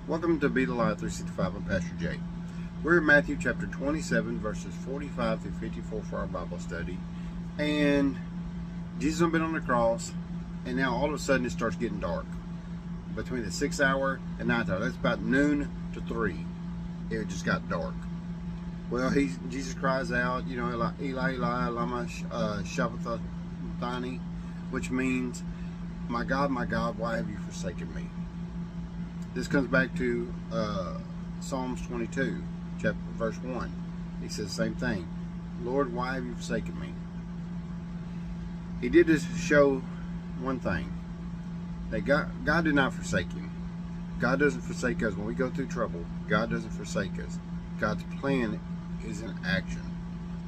Welcome to Be the Light 365. I'm Pastor Jay. We're in Matthew chapter 27, verses 45 through 54 for our Bible study. And Jesus has been on the cross, and now all of a sudden it starts getting dark. Between the 6th hour and 9th hour, that's about noon to 3. It just got dark. Well, Jesus cries out, Eli, Eli, lama sabachthani, which means, my God, why have you forsaken me? This comes back to Psalms 22, verse 1. He says the same thing. Lord, why have you forsaken me? He did this to show one thing. That God did not forsake him. God doesn't forsake us when we go through trouble. God doesn't forsake us. God's plan is in action.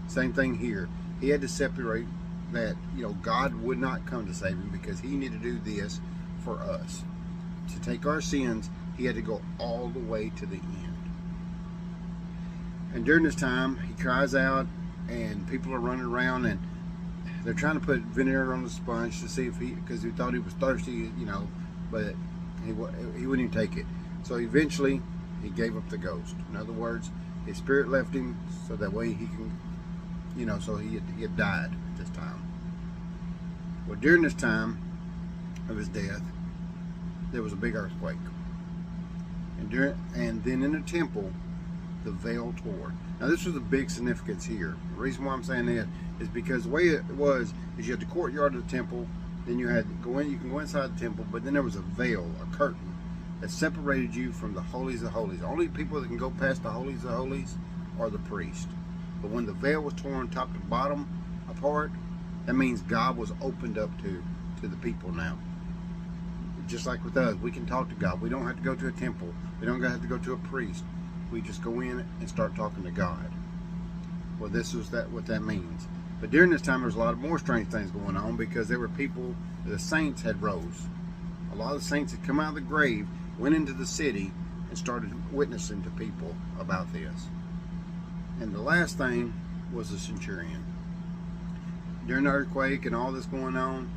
Same thing here. He had to separate that, God would not come to save him because he needed to do this for us. To take our sins, he had to go all the way to the end. And during this time, he cries out, and people are running around, and they're trying to put vinegar on the sponge to see if because he thought he was thirsty, but he wouldn't even take it. So eventually, he gave up the ghost. In other words, his spirit left him, so that way he can, so he had died at this time. Well, during this time of his death, there was a big earthquake. And then in the temple, the veil tore. Now this was a big significance here. The reason why I'm saying that is because the way it was is you had the courtyard of the temple, then you had you can go inside the temple, but then there was a veil, a curtain, that separated you from the holies of holies. The only people that can go past the holies of holies are the priest. But when the veil was torn top to bottom apart, that means God was opened up to the people now. Just like with us, we can talk to God. We don't have to go to a temple. We don't have to go to a priest. We just go in and start talking to God. Well, this is what that means. But during this time, there's a lot of more strange things going on because there were people, the saints had rose. A lot of the saints had come out of the grave, went into the city, and started witnessing to people about this. And the last thing was the centurion. During the earthquake and all this going on,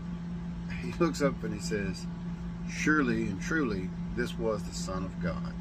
he looks up and he says, surely and truly, this was the Son of God.